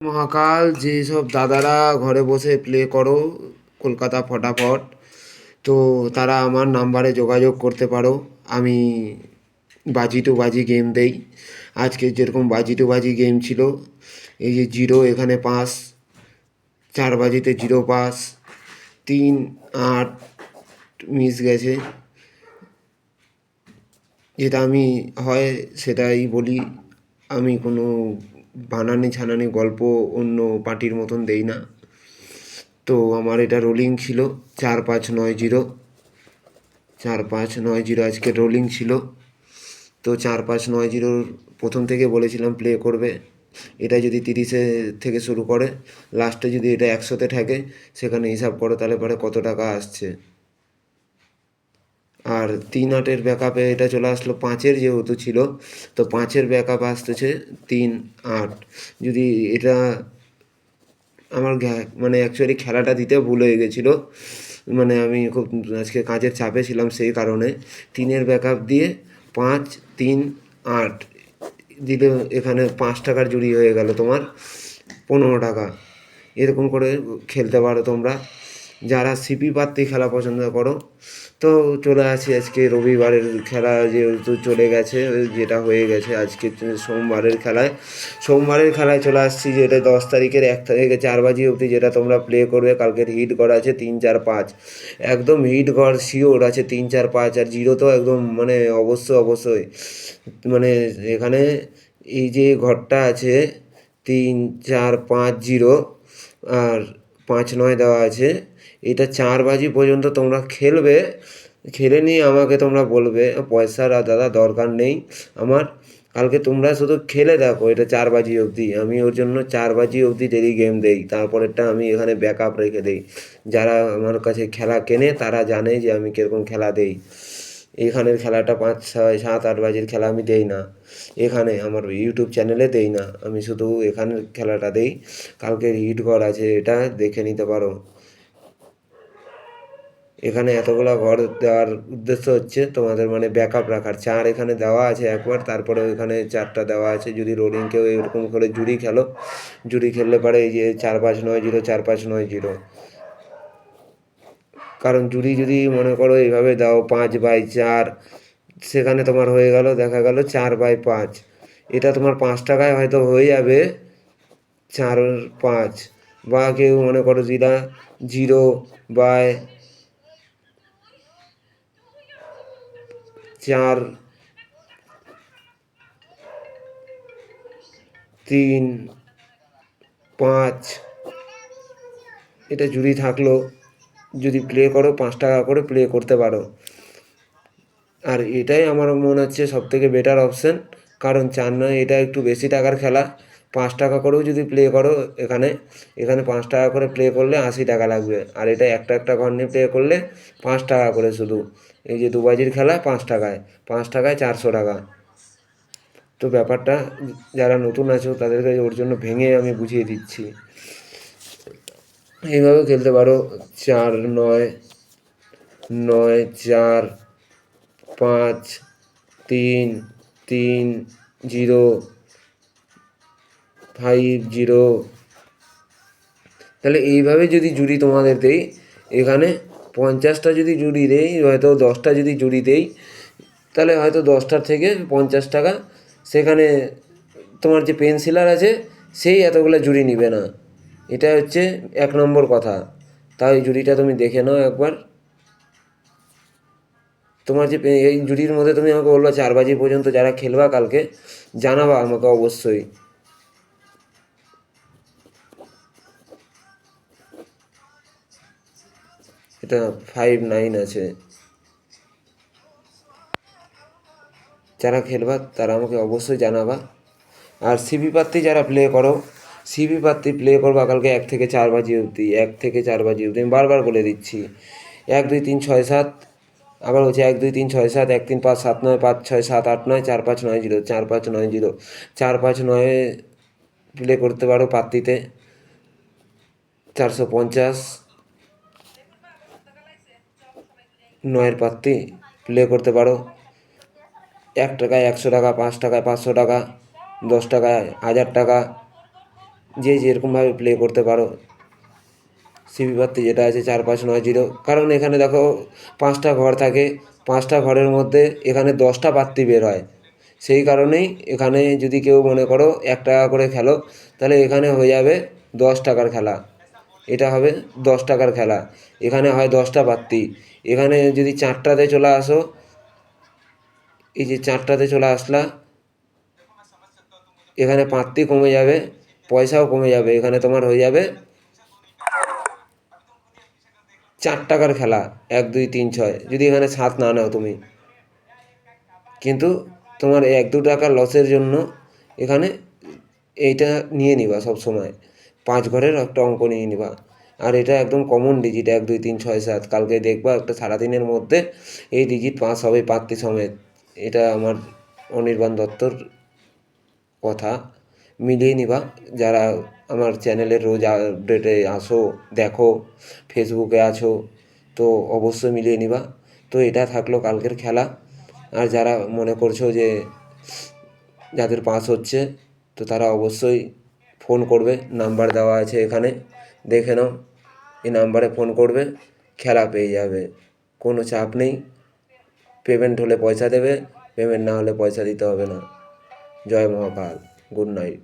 মহাকাল যেসব দাদারা ঘরে বসে প্লে করো কলকাতা ফটাফট, তো তারা আমার নাম্বারে যোগাযোগ করতে পারো। আমি বাজি টু বাজি গেম দেই। আজকে যেরকম বাজি টু বাজি গেম ছিল, এই যে জিরো এখানে পাস, 4 বাজিতে জিরো পাস, 3-8 মিস গেছে। যেটা আমি হয় সেটাই বলি, আমি কোনো বানানি ছানানি গল্প অন্য পার্টির মতন দেই না। তো আমার এটা রোলিং ছিল 4-5-9-0, 4-5-9-0 আজকে রোলিং ছিল। তো 4-5-9-0 প্রথম থেকে বলেছিলাম প্লে করবে। এটা যদি 30 থেকে শুরু করে, লাস্টে যদি এটা 100-তে থাকে, সেখানে হিসাব করো তাহলে পরে কত টাকা আসছে। আর 3-8-এর ব্যাকআপে এটা চলে আসলো 5-এর যেহেতু ছিল, তো 5-এর ব্যাকআপ আসতেছে 3-8। যদি এটা আমার মানে অ্যাকচুয়ালি খেলাটা দিতে ভুল হয়ে গেছিলো, মানে আমি খুব আজকে কাজের চাপে ছিলাম, সেই কারণে 3-এর ব্যাকআপ দিয়ে 5-3-8 দিলে এখানে 5 টাকার জুড়ি হয়ে গেল তোমার 15 টাকা। এরকম করে খেলতে পারো তোমরা যারা সিপি পাত্তি খেলা পছন্দ করো। তো চলে আসি আজকে রবিবারের খেলা, যেহেতু চলে গেছে, যেটা হয়ে গেছে আজকে সোমবারের খেলায়। সোমবারের খেলায় চলে আসছি, যেটা 10 তারিখের 1 থেকে 4 বাজি অবধি, যেটা তোমরা প্লে করবে। কালকের হিট গড় আছে 3-4-5, একদম হিট গড় শিওর আছে 3-4-5। আর জিরো তো একদম মানে অবশ্যই মানে এখানে এই যে ঘরটা আছে 3-4-5-0 আর 5-9 দেওয়া আছে। এটা 4 বাজি পর্যন্ত তোমরা খেলবে, খেলে নিয়ে আমাকে তোমরা বলবে। পয়সার আর দাদা দরকার নেই আমার, কালকে তোমরা শুধু খেলে দেখো এটা 4 বাজি অবধি। আমি ওর জন্য 4 বাজি অবধি ডেলি গেম দেই, তারপরেরটা আমি এখানে ব্যাকআপ রেখে দেই। যারা আমার কাছে খেলা কেনে তারা জানে যে আমি কীরকম খেলা দেই। এখানের খেলাটা 5-6-7-8 বাজির খেলা আমি দেই না, এখানে আমার ইউটিউব চ্যানেলে দেই না, আমি শুধু এখানের খেলাটা দেই। কালকের হিট ঘর আছে, এটা দেখে নিতে পারো। এখানে এতগুলো ঘর দেওয়ার উদ্দেশ্য হচ্ছে তোমাদের মানে ব্যাকআপ রাখার। 4 এখানে দেওয়া আছে একবার, তারপরে ওইখানে 4টা দেওয়া আছে। যদি রোলিং কেউ এরকম করে জুড়ি খেলো, জুড়ি খেললে পারে এই যে 4-5-9-0, 4-5-9-0। কারণ জুড়ি যদি মনে করো এইভাবে দাও 5/4, সেখানে তোমার হয়ে গেল, দেখা গেল 4/5। এটা তোমার 5 টাকায় হয়তো হয়ে যাবে 4-5। বা কেউ মনে করো দিলা 0/4-3-5, এটা জুড়ি থাকলো। যদি প্লে করো 5 টাকা করে প্লে করতে পারো। আর এটাই আমার মনে হচ্ছে সবথেকে বেটার অপশান। কারণ 4-9 এটা একটু বেশি টাকার খেলা। 5 টাকা করেও যদি প্লে করো, এখানে এখানে 5 টাকা করে প্লে করলে 80 টাকা লাগবে। আর এটা একটা ঘর নিয়ে প্লে করলে 5 টাকা করে শুধু। এই যে 2 বাজির খেলা 5 টাকায়, 5 টাকায় 400 টাকা। তো ব্যাপারটা যারা নতুন আছো তাদেরকে ওর জন্য ভেঙে আমি বুঝিয়ে দিচ্ছি। এইভাবে খেলতে পারো 4-9, 9-4-5-3-3-0, 5-0। তাহলে এইভাবে যদি জুড়ি তোমাদের দেই, এখানে 50টা যদি জুড়ি দেই, হয়তো 10টা যদি জুড়ি দেই, তাহলে হয়তো 10টার থেকে 50 টাকা। সেখানে তোমার যে পেন্সিলার আছে সেই এতগুলো জুড়ি নিবে না, এটা হচ্ছে 1 নম্বর কথা। তাই জুড়িটা তুমি দেখে নাও একবার। তোমার যে এই জুড়ির মধ্যে তুমি আমাকে বলবা 4 বাজি পর্যন্ত যারা খেলবা কালকে, জানাবা আমাকে অবশ্যই। এটা 5-9 আছে। যারা খেলবা তারা আমাকে অবশ্যই জানাবা। আর সিবি পাত্তি যারা প্লে করো, সিবি পাত্তি প্লে করবা কালকে 1 থেকে 4 বাজি অবধি, 1 থেকে 4 বাজি অবধি। আমি বারবার বলে দিচ্ছি, 1-2-3-6-7, আবার হচ্ছে 1-2-3-6-7, 1-3-5-7-9, 5-6-7-8-9, 4-5-9-0, 4-5-9-0, 4-5-9 প্লে করতে পারো পাত্তিতে। 450 9-এর পাত্তি প্লে করতে পারো। 1 টাকায় 100 টাকা, 5 টাকায় 500 টাকা, 10 টাকায় 1000 টাকা, যে যেরকমভাবে প্লে করতে পারো। সিপি পাত্তি যেটা আছে 4590, কারণ এখানে দেখো 5টা ঘর থাকে, 5টা ঘরের মধ্যে এখানে 10টা পাত্তি বের হয়। সেই কারণেই এখানে যদি কেউ মনে করো 1 টাকা করে খেলো, তাহলে এখানে হয়ে যাবে 10 টাকার খেলা। এটা হবে 10 টাকার খেলা। এখানে হয় 10টা পাত্তি। এখানে যদি 4টাতে চলে আসো, এই যে 4টাতে চলে আসলা, এখানে পাত্তি কমে যাবে, পয়সাও কমে যাবে। এখানে তোমার হয়ে যাবে 4 টাকার খেলা, 1 2 3 6, যদি এখানে 7 না নাও তুমি। কিন্তু তোমার 1 2 টাকা লসের জন্য এখানে এইটা নিয়ে নিবা সব সময়, 5 ঘরের একটা অঙ্ক নিয়ে নিবা। আর এটা একদম কমন ডিজিট, 1 2 3 6 7। কালকে দেখবা একটা সারাদিনের মধ্যে এই ডিজিট পাস হবে পাত্তি সমেত। এটা আমার অনির্বাণ দত্তর কথা, মিলিয়ে নিবা। যারা আমার চ্যানেলের রোজ আপডেটে আসো, দেখো, ফেসবুকে আছো, তো অবশ্যই মিলিয়ে নিবা। তো এটা থাকলো কালকের খেলা। আর যারা মনে করছো যে যাদের পাস হচ্ছে, তো তারা অবশ্যই ফোন করবে, নাম্বার দেওয়া আছে এখানে, দেখে নাও। এই নাম্বারে ফোন করবে, খেলা পেয়ে যাবে, কোনো চাপ নেই। পেমেন্ট হলে পয়সা দেবে, পেমেন্ট না হলে পয়সা দিতে হবে না। জয় মহাকাল, গুড নাইট।